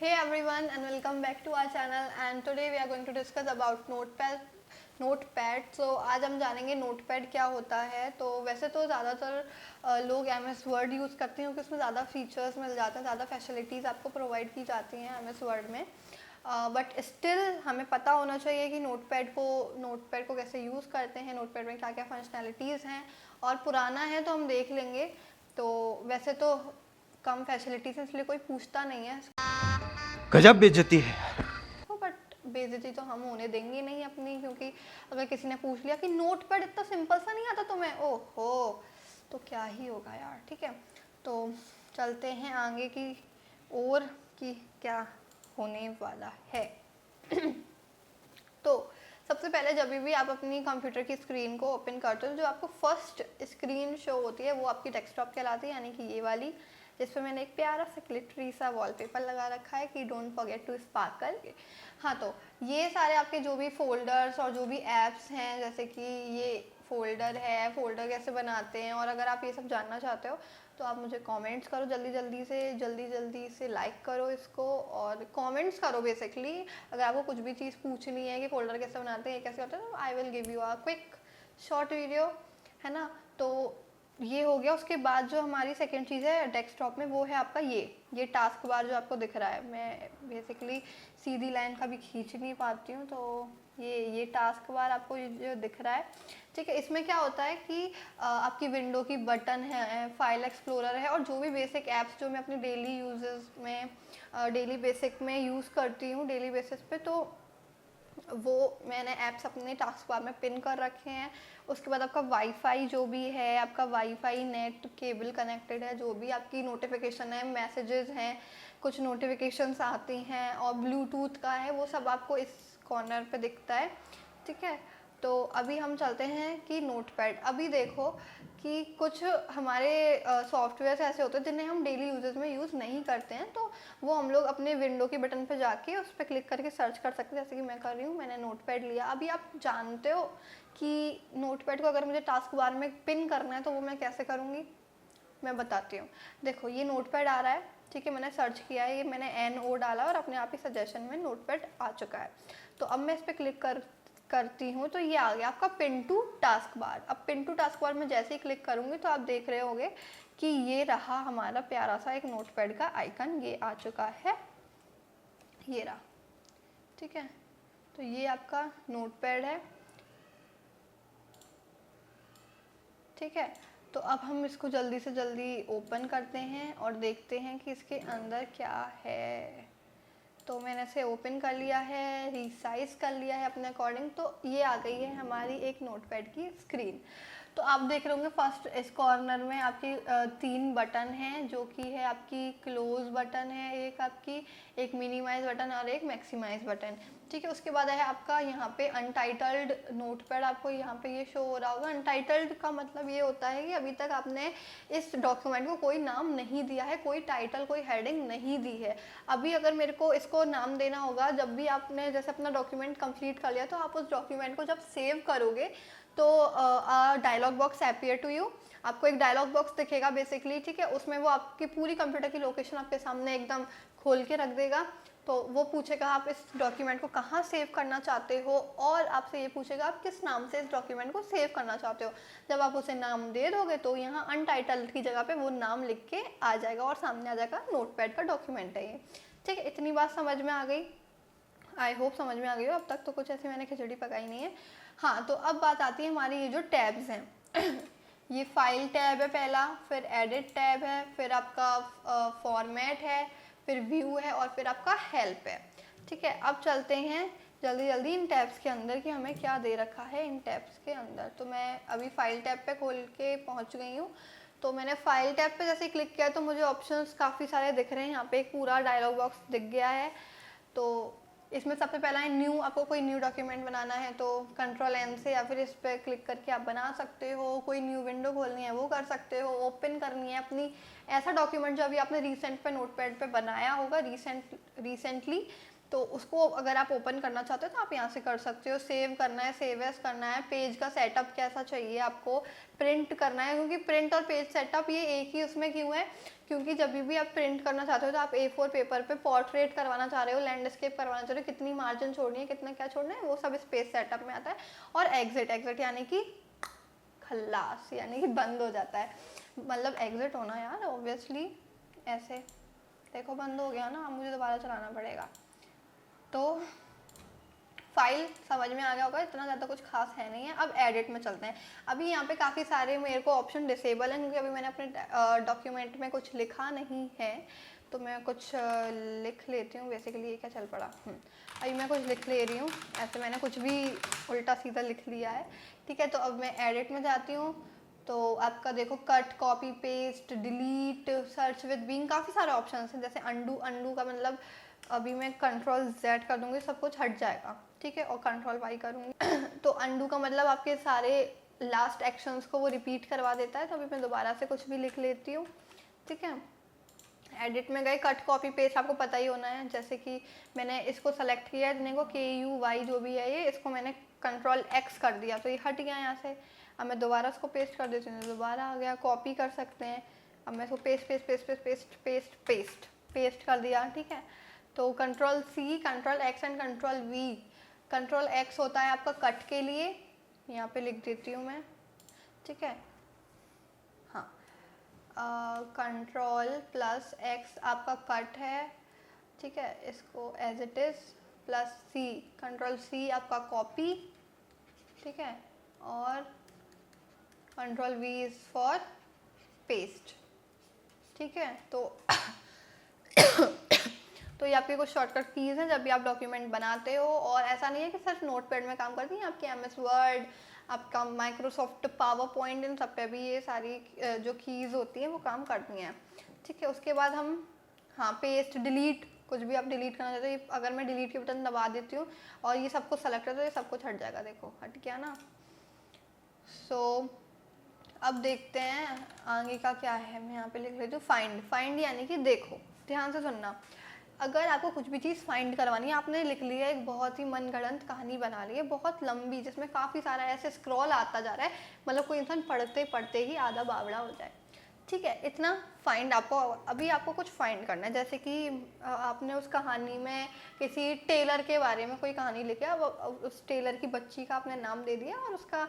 Hey everyone and welcome back to our channel and today we are going to discuss about Notepad. So आज हम जानेंगे notepad क्या होता है। तो वैसे तो ज़्यादातर लोग MS वर्ड यूज़ करते हैं क्योंकि उसमें ज़्यादा फीचर्स मिल जाते हैं, ज़्यादा फैसिलिटीज़ आपको प्रोवाइड की जाती हैं MS वर्ड में। बट स्टिल हमें पता होना चाहिए कि नोटपैड को कैसे यूज़ करते हैं, नोटपैड में क्या क्या फंक्शनैलिटीज़ हैं। और पुराना है तो हम देख लेंगे। तो वैसे तो कम फैसिलिटीज़ हैं इसलिए कोई पूछता नहीं है, गजब बेइज्जती है। बट बेइज्जती तो हम होने देंगे नहीं अपनी, क्योंकि अगर किसी ने पूछ लिया कि नोटपैड इतना सिंपल सा नहीं आता तुम्हें, ओहो तो क्या ही होगा यार। ठीक है, तो चलते हैं आगे की और कि क्या होने वाला है। तो सबसे पहले जब भी आप अपनी कंप्यूटर की स्क्रीन को ओपन करते हो, जो आपको फर्स्ट स्क्रीन शो होती है वो आपकी डेस्कटॉप कहलाती है, यानी कि ये वाली, जिस पे मैंने एक प्यारा सा ग्लिटरी सा वॉलपेपर लगा रखा है कि डोंट फॉरगेट टू स्पार्कल। हाँ, तो ये सारे आपके जो भी फोल्डर्स और जो भी ऐप्स हैं, जैसे कि ये फोल्डर है, फोल्डर कैसे बनाते हैं, और अगर आप ये सब जानना चाहते हो तो आप मुझे कमेंट्स करो, जल्दी से लाइक करो इसको और कमेंट्स करो बेसिकली। अगर आपको कुछ भी चीज़ पूछनी है कि फोल्डर कैसे बनाते हैं, कैसे होता है, तो I will give you a quick short video, है ना। तो ये हो गया। उसके बाद जो हमारी सेकेंड चीज़ है डेस्कटॉप में, वो है आपका ये टास्क बार जो आपको दिख रहा है। मैं बेसिकली सीधी लाइन का भी खींच नहीं पाती हूँ, तो ये टास्क बार आपको जो दिख रहा है, ठीक है। इसमें क्या होता है कि आपकी विंडो की बटन है, फाइल एक्सप्लोरर है, और जो भी बेसिक ऐप्स जो मैं अपनी डेली यूजेस में डेली बेसिक में यूज़ करती हूँ डेली बेसिस पे, तो वो मैंने ऐप्स अपने टास्क बार में पिन कर रखे हैं। उसके बाद आपका वाईफाई जो भी है, आपका वाईफाई नेट केबल कनेक्टेड है, जो भी आपकी नोटिफिकेशन है, मैसेजेस हैं, कुछ नोटिफिकेशंस आती हैं, और ब्लूटूथ का है, वो सब आपको इस कॉर्नर पे दिखता है, ठीक है। तो अभी हम चलते हैं कि नोटपैड। अभी देखो कि कुछ हमारे सॉफ्टवेयर ऐसे होते हैं जिन्हें हम डेली यूजेस में यूज़ नहीं करते हैं, तो वो हम लोग अपने विंडो के बटन पे जाके उस पर क्लिक करके सर्च कर सकते हैं, जैसे कि मैं कर रही हूँ। मैंने नोटपैड लिया। अभी आप जानते हो कि नोटपैड को अगर मुझे टास्क बार में पिन करना है तो वो मैं कैसे करूँगी, मैं बताती हूँ। देखो ये नोटपैड आ रहा है, ठीक है, मैंने सर्च किया है, ये मैंने NO डाला और अपने आप ही सजेशन में नोटपैड आ चुका है। तो अब मैं इस पर क्लिक करती हूँ तो ये आ गया आपका पिन टू टास्क बार। अब पिन टू टास्क बार में जैसे ही क्लिक करूँगी तो आप देख रहे होंगे कि ये रहा हमारा प्यारा सा एक नोटपैड का आइकन, ये आ चुका है, ये रहा, ठीक है। तो ये आपका नोटपैड है, ठीक है। तो अब हम इसको जल्दी से जल्दी ओपन करते हैं और देखते हैं कि इसके अंदर क्या है। तो मैंने इसे ओपन कर लिया है, रिसाइज कर लिया है अपने अकॉर्डिंग। तो ये आ गई है हमारी एक नोटपैड की स्क्रीन। तो आप देख रहे होंगे फर्स्ट इस कॉर्नर में आपकी 3 बटन हैं, जो कि है आपकी क्लोज बटन है, एक आपकी एक मिनिमाइज बटन और एक मैक्सिमाइज बटन, ठीक है। उसके बाद है आपका यहाँ पे अनटाइटल्ड नोटपैड, आपको यहाँ पे ये शो हो रहा होगा। अनटाइटल्ड का मतलब ये होता है कि अभी तक आपने इस डॉक्यूमेंट को कोई नाम नहीं दिया है, कोई टाइटल, कोई हेडिंग नहीं दी है। अभी अगर मेरे को इसको नाम देना होगा, जब भी आपने जैसे अपना डॉक्यूमेंट कंप्लीट कर लिया, तो आप उस डॉक्यूमेंट को जब सेव करोगे तो dialogue box appear to you, आपको एक डायलॉग बॉक्स दिखेगा बेसिकली, ठीक है। उसमें वो आपकी पूरी कंप्यूटर की लोकेशन आपके सामने एकदम खोल के रख देगा। तो वो पूछेगा आप इस डॉक्यूमेंट को कहाँ सेव करना चाहते हो, और आपसे ये पूछेगा आप किस नाम से इस डॉक्यूमेंट को सेव करना चाहते हो। जब आप उसे नाम दे दोगे तो यहाँ अनटाइटल्ड की जगह पे वो नाम लिख के आ जाएगा और सामने आ जाएगा नोटपैड का डॉक्यूमेंट है ये, ठीक है। इतनी बात समझ में आ गई, आई होप समझ में आ गई हो। अब तक तो कुछ ऐसी मैंने खिचड़ी पकाई नहीं है। हाँ, तो अब बात आती है हमारी ये जो टैब्स हैं। ये फाइल टैब है पहला, फिर एडिट टैब है, फिर आपका फॉर्मेट है, फिर व्यू है, और फिर आपका हेल्प है, ठीक है। अब चलते हैं जल्दी इन टैब्स के अंदर कि हमें क्या दे रखा है इन टैब्स के अंदर। तो मैं अभी फाइल टैब पे खोल के पहुंच गई हूँ। तो मैंने फाइल टैब पे जैसे क्लिक किया तो मुझे ऑप्शंस काफ़ी सारे दिख रहे हैं। यहाँ पे एक पूरा डायलॉग बॉक्स दिख गया है। तो इसमें सबसे पहला है न्यू, आपको कोई न्यू डॉक्यूमेंट बनाना है तो Ctrl+N से या फिर इस पर क्लिक करके आप बना सकते हो। कोई न्यू विंडो खोलनी है वो कर सकते हो। ओपन करनी है अपनी ऐसा डॉक्यूमेंट जो अभी आपने रिसेंट पे नोटपैड पे बनाया होगा रिसेंटली, तो उसको अगर आप ओपन करना चाहते हो तो आप यहाँ से कर सकते हो। सेव करना है, सेव एज करना है, पेज का सेटअप कैसा चाहिए आपको, प्रिंट करना है, क्योंकि प्रिंट और पेज सेटअप ये एक ही उसमें क्यों है, क्योंकि जब भी आप प्रिंट करना चाहते हो तो आप A4 पेपर पे पोर्ट्रेट करवाना चाह रहे हो, लैंडस्केप करवाना चाह रहे हो, कितनी मार्जिन छोड़नी है, कितना क्या छोड़ना है, वो सब इस पेज सेटअप में आता है। और एग्जिट, एग्जिट यानी कि खल्लास, यानी कि बंद हो जाता है, मतलब एग्जिट होना यार ऑब्वियसली। ऐसे देखो बंद हो गया ना, अब मुझे दोबारा चलाना पड़ेगा। तो फाइल समझ में आ गया होगा, इतना ज़्यादा कुछ खास है नहीं है। अब एडिट में चलते हैं। अभी यहाँ पे काफ़ी सारे मेरे को ऑप्शन डिसेबल हैं, क्योंकि अभी मैंने अपने डॉक्यूमेंट में कुछ लिखा नहीं है, तो मैं कुछ लिख लेती हूँ। बेसिकली ये क्या चल पड़ा, अभी मैं कुछ लिख ले रही हूँ, ऐसे मैंने कुछ भी उल्टा सीधा लिख लिया है, ठीक है। तो अब मैं एडिट में जाती हूँ, तो आपका देखो cut, copy paste, delete, search with Bing, काफ़ी सारे ऑप्शन हैं। जैसे अंडू, अंडू का मतलब अभी मैं Ctrl+Z कर दूंगी, सब कुछ हट जाएगा, ठीक है, और Ctrl+Y करूँगी तो अंडू का मतलब आपके सारे लास्ट एक्शंस को वो रिपीट करवा देता है। तो अभी मैं दोबारा से कुछ भी लिख लेती हूँ, ठीक है। एडिट में गए, कट, कॉपी पेस्ट आपको पता ही होना है। जैसे कि मैंने इसको सेलेक्ट किया है, जिन्हें को KUY जो भी है ये, इसको मैंने Ctrl+X कर दिया, तो ये हट गया यहाँ से। अब मैं दोबारा इसको पेस्ट कर देती हूँ, दोबारा आ गया। कॉपी कर सकते हैं, अब मैं इसको paste paste paste paste paste paste paste paste कर दिया, ठीक है। तो Ctrl+C, Ctrl+X and Ctrl+V। Ctrl+X होता है आपका कट के लिए, यहाँ पे लिख देती हूँ मैं, ठीक है। हाँ, Ctrl+X आपका कट है, ठीक है, इसको as it is, plus C, Ctrl+C आपका कॉपी, ठीक है, और Ctrl+V इज़ फॉर पेस्ट, ठीक है। तो ये आपके कुछ शॉर्टकट कीज़ हैं जब भी आप डॉक्यूमेंट बनाते हो। और ऐसा नहीं है कि सिर्फ नोटपैड में काम करती हैं, आपके MS वर्ड, आपका माइक्रोसॉफ्ट पावर पॉइंट, इन सब पे भी ये सारी जो कीज़ होती हैं वो काम करती हैं, ठीक है। उसके बाद हम, हाँ, पेस्ट, डिलीट, कुछ भी आप डिलीट करना चाहते हो, अगर मैं डिलीट के बटन दबा देती हूँ और ये सब कुछ सेलेक्ट है तो ये सब कुछ हट जाएगा, देखो हट गया ना। सो अब देखते हैं आगे का क्या है। मैं यहाँ पे लिख लेती हूँ फाइंड। फाइंड यानी कि देखो, ध्यान से सुनना, अगर आपको कुछ भी चीज़ फाइंड करवानी है, आपने लिख लिया एक बहुत ही मनगढ़ंत कहानी बना ली है, बहुत लंबी, जिसमें काफ़ी सारा ऐसे स्क्रॉल आता जा रहा है, मतलब कोई इंसान पढ़ते पढ़ते ही आधा बावड़ा हो जाए, ठीक है। इतना फाइंड आपको, अभी आपको कुछ फाइंड करना है। जैसे कि आपने उस कहानी में किसी टेलर के बारे में कोई कहानी लिखा, उस टेलर की बच्ची का आपने नाम दे दिया और उसका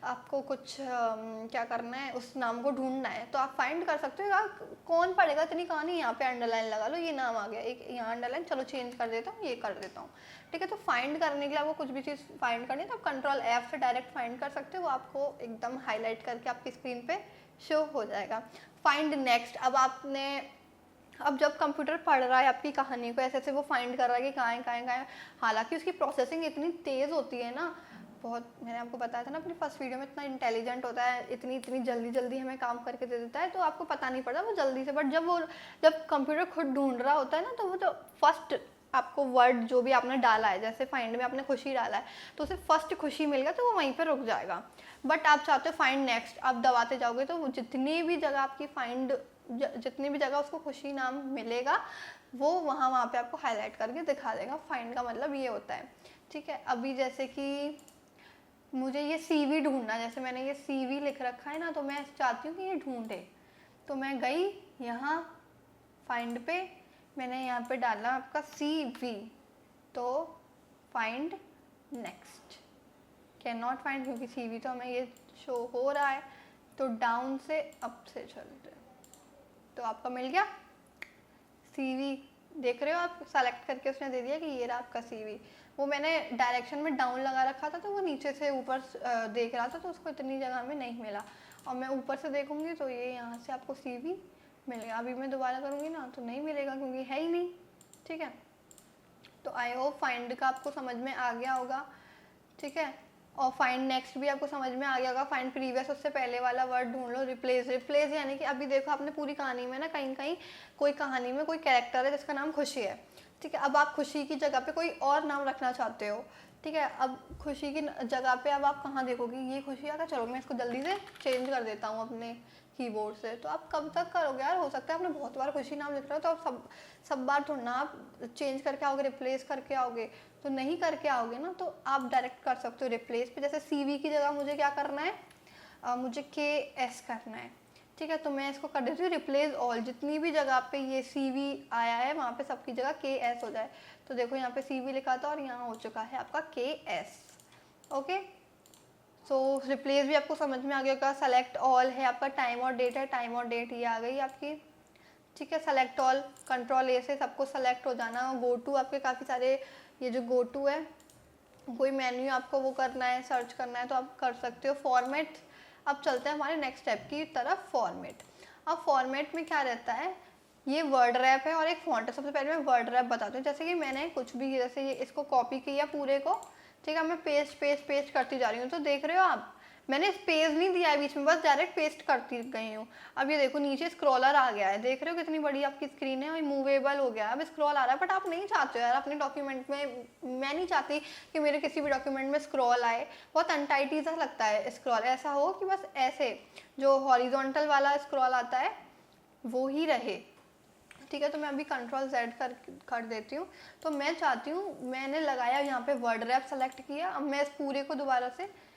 आपको कुछ क्या करना है, उस नाम को ढूंढना है। तो आप फाइंड कर सकते हो, यार कौन पढ़ेगा इतनी कहानी, यहाँ पे अंडरलाइन लगा लो, ये नाम आ गया, एक यहाँ अंडरलाइन, चलो चेंज कर देता हूँ, ये कर देता हूँ, ठीक है। तो फाइंड करने के लिए आपको कुछ भी चीज़ फाइंड करनी है तो आप Ctrl+F से डायरेक्ट फाइंड कर सकते हो, वो आपको एकदम हाईलाइट करके आपकी स्क्रीन पे शो हो जाएगा। फाइंड नेक्स्ट, अब जब कंप्यूटर पढ़ रहा है आपकी कहानी को, ऐसे ऐसे वो फाइंड कर रहा है कि कहाँ है कहाँ है कहाँ है, हालांकि उसकी प्रोसेसिंग इतनी तेज़ होती है ना, बहुत, मैंने आपको बताया था ना अपनी फर्स्ट वीडियो में, इतना इंटेलिजेंट होता है, इतनी इतनी जल्दी जल्दी हमें काम करके दे देता है, तो आपको पता नहीं पड़ता वो जल्दी से। बट जब कंप्यूटर खुद ढूंढ रहा होता है ना, तो वो तो फर्स्ट आपको वर्ड जो भी आपने डाला है, जैसे फाइंड में आपने खुशी डाला है, तो उसे फर्स्ट खुशी मिल गया तो वो वहीं पर रुक जाएगा। बट आप चाहते हो फाइंड नेक्स्ट, आप दबाते जाओगे तो जितनी भी जगह आपकी जितनी भी जगह उसको खुशी नाम मिलेगा, वो वहाँ पे आपको हाईलाइट करके दिखा देगा। फाइंड का मतलब ये होता है, ठीक है। अभी जैसे कि मुझे ये CV ढूंढना, जैसे मैंने ये CV लिख रखा है ना, तो मैं चाहती हूँ कि ये ढूंढे, तो मैं गई यहाँ फाइंड पे, मैंने यहाँ पे डाला आपका CV, तो find next, can not find, क्योंकि CV तो हमें ये शो हो रहा है। तो डाउन से अप से चलते, तो आपका मिल गया CV, देख रहे हो आप, सेलेक्ट करके उसने दे दिया कि ये रहा आपका CV। वो मैंने डायरेक्शन में डाउन लगा रखा था, तो वो नीचे से ऊपर देख रहा था, तो उसको इतनी जगह में नहीं मिला, और मैं ऊपर से देखूंगी तो ये यहाँ से आपको CV मिलेगा। अभी मैं दोबारा करूँगी ना तो नहीं मिलेगा, क्योंकि है ही नहीं, ठीक है। तो आई होप फाइंड का आपको समझ में आ गया होगा, ठीक है। और फाइंड नेक्स्ट भी आपको समझ में आ गया होगा। फाइंड प्रीवियस, उससे पहले वाला वर्ड ढूंढ लो। रिप्लेस, रिप्लेस यानी कि अभी देखो आपने पूरी कहानी में ना, कहीं कहीं कोई कहानी में कोई कैरेक्टर है जिसका नाम खुशी है, ठीक है। अब आप खुशी की जगह पे कोई और नाम रखना चाहते हो, ठीक है। अब खुशी की जगह पे अब आप कहाँ देखोगे, ये खुशी आता, चलो मैं इसको जल्दी से चेंज कर देता हूँ अपने कीबोर्ड से, तो आप कब तक करोगे यार? हो सकता है आपने बहुत बार खुशी नाम लिख रहा हो, तो आप सब बार थोड़ा ना आप चेंज करके आओगे, रिप्लेस करके आओगे, तो नहीं करके आओगे ना, तो आप डायरेक्ट कर सकते हो रिप्लेस पे। जैसे CV की जगह मुझे क्या करना है, मुझे KS करना है, ठीक है, तो मैं इसको कर देती हूँ रिप्लेस ऑल, जितनी भी जगह पे ये CV आया है वहाँ पे सबकी जगह KS हो जाए। तो देखो यहाँ पे CV लिखा था और यहाँ हो चुका है आपका KS। ओके, सो रिप्लेस भी आपको समझ में आ गया होगा। सेलेक्ट ऑल है आपका, टाइम और डेट है, टाइम और डेट ये आ गई आपकी, ठीक है। सेलेक्ट ऑल, कंट्रोल A से सबको सेलेक्ट हो जाना। गो टू आपके काफ़ी सारे, ये जो गो टू है, कोई मेन्यू आपको वो करना है, सर्च करना है तो आप कर सकते हो। फॉर्मेट, अब चलते हैं हमारे नेक्स्ट स्टेप की तरफ, फॉर्मेट। अब फॉर्मेट में क्या रहता है, ये वर्ड रैप है और एक फॉन्ट है। सबसे पहले मैं वर्ड रैप बताती हूँ। जैसे कि मैंने कुछ भी, जैसे ये इसको कॉपी किया पूरे को, ठीक है, मैं पेस्ट पेस्ट पेस्ट करती जा रही हूँ, तो देख रहे हो आप, मैंने स्पेस नहीं दिया है बीच में, बस डायरेक्ट पेस्ट करती गई हूँ। अब ये देखो नीचे स्क्रॉलर आ गया है, देख रहे हो कितनी बड़ी आपकी स्क्रीन है और मूवेबल हो गया है, अब स्क्रॉल आ रहा है। बट आप नहीं चाहते हो यार अपने डॉक्यूमेंट में, मैं नहीं चाहती कि मेरे किसी भी डॉक्यूमेंट में स्क्रॉल आए, बहुत अनटाइटी सा लगता है स्क्रॉल। ऐसा हो कि बस ऐसे जो हॉरिजॉन्टल वाला स्क्रॉल आता है वो ही रहे, ठीक है। तो मैं अभी Ctrl+Z कर देती हूँ। तो मैं चाहती हूँ, मैंने लगाया यहाँ पे वर्ड रैप सेलेक्ट किया, अब मैं इस पूरे को दोबारा से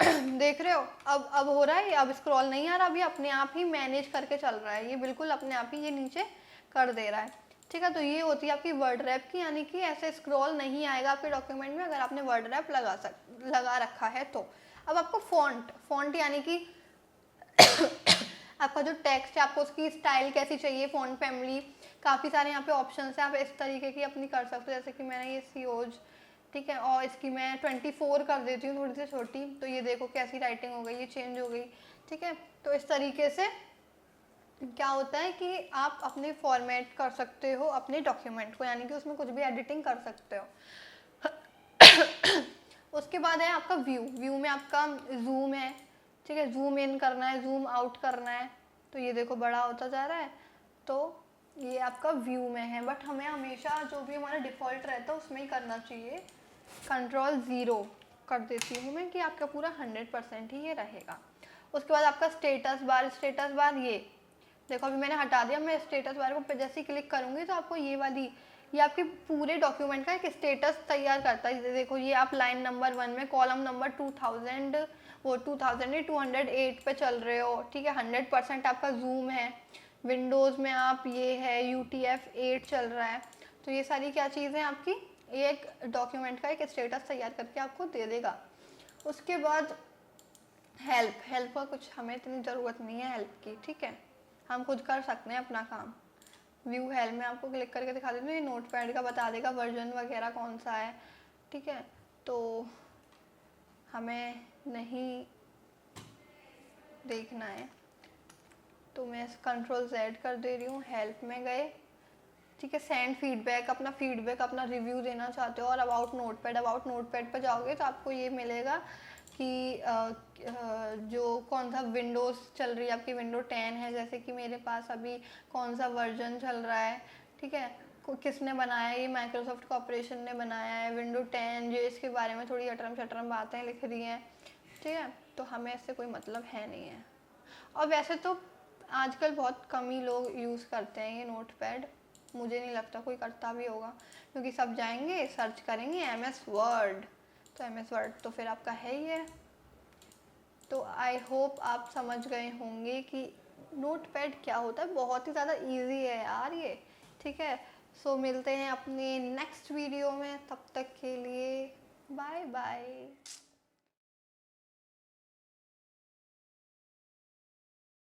देख रहे हो, अब हो रहा है, अब स्क्रॉल नहीं आ रहा, अभी अपने आप ही मैनेज करके चल रहा है, ये बिल्कुल अपने आप ही ये नीचे कर दे रहा है, ठीक है। तो ये होती है आपकी वर्ड रैप की, यानी कि ऐसे स्क्रॉल नहीं आएगा आपके डॉक्यूमेंट में अगर आपने वर्ड रैप लगा रखा है तो। अब आपको फॉन्ट यानी कि आपका जो टेक्स्ट है, आपको उसकी स्टाइल कैसी चाहिए, फॉन्ट फैमिली, काफ़ी सारे यहाँ पे ऑप्शंस हैं, आप इस तरीके की अपनी कर सकते हो। जैसे कि मैंने ये COJ, ठीक है, और इसकी मैं 24 कर देती हूँ, थोड़ी सी छोटी, तो ये देखो कैसी राइटिंग हो गई, ये चेंज हो गई, ठीक है। तो इस तरीके से क्या होता है कि आप अपने फॉर्मेट कर सकते हो अपने डॉक्यूमेंट को, यानी कि उसमें कुछ भी एडिटिंग कर सकते हो। उसके बाद है आपका व्यू में आपका जूम है, ठीक है, जूम इन करना है, जूम आउट करना है, तो ये देखो बड़ा होता जा रहा है, तो ये आपका व्यू में है। बट हमें हमेशा जो भी हमारा डिफ़ॉल्ट रहता है उसमें ही करना चाहिए। Ctrl+0 कर देती हूँ मैं कि आपका पूरा 100% ही ये रहेगा। उसके बाद आपका स्टेटस बार, ये देखो अभी मैंने हटा दिया, मैं स्टेटस बार को जैसे ही क्लिक करूँगी तो आपको ये आपके पूरे डॉक्यूमेंट का एक स्टेटस तैयार करता है। देखो ये आप लाइन नंबर 1 में कॉलम नंबर 208 पे चल रहे हो, ठीक है, 100% आपका जूम है। विंडोज़ में आप ये है UTF-8 चल रहा है। तो ये सारी क्या चीज़ें आपकी एक डॉक्यूमेंट का एक स्टेटस तैयार करके आपको दे देगा। उसके बाद हेल्प का कुछ हमें इतनी ज़रूरत नहीं है हेल्प की, ठीक है, हम खुद कर सकते हैं अपना काम। व्यू हेल्प में आपको क्लिक करके दिखा देती हूँ, ये नोटपैड का बता देगा वर्जन वगैरह कौन सा है, ठीक है। तो हमें नहीं देखना है, तो मैं Ctrl+Z कर दे रही हूँ, हेल्प में गए, ठीक है। सेंड फीडबैक, अपना रिव्यू देना चाहते हो, और अबाउट नोटपैड पर जाओगे तो आपको ये मिलेगा कि जो कौन सा विंडोज़ चल रही है आपकी, विंडो 10 है जैसे कि मेरे पास अभी, कौन सा वर्जन चल रहा है, ठीक है, किसने बनाया, ये माइक्रोसॉफ्ट कॉर्पोरेशन ने बनाया है विंडो 10, जो इसके बारे में थोड़ी अटरम शटरम बातें लिख रही हैं, ठीक है। तो हमें इससे कोई मतलब है नहीं है। और वैसे तो आजकल बहुत कम ही लोग यूज़ करते हैं ये नोटपैड, मुझे नहीं लगता कोई करता भी होगा, क्योंकि सब जाएंगे सर्च करेंगे MS वर्ड, तो MS वर्ड तो फिर आपका है ही है। तो आई होप आप समझ गए होंगे कि नोटपैड क्या होता है, बहुत ही ज़्यादा इजी है यार ये, ठीक है। सो मिलते हैं अपने नेक्स्ट वीडियो में, तब तक के लिए बाय बाय।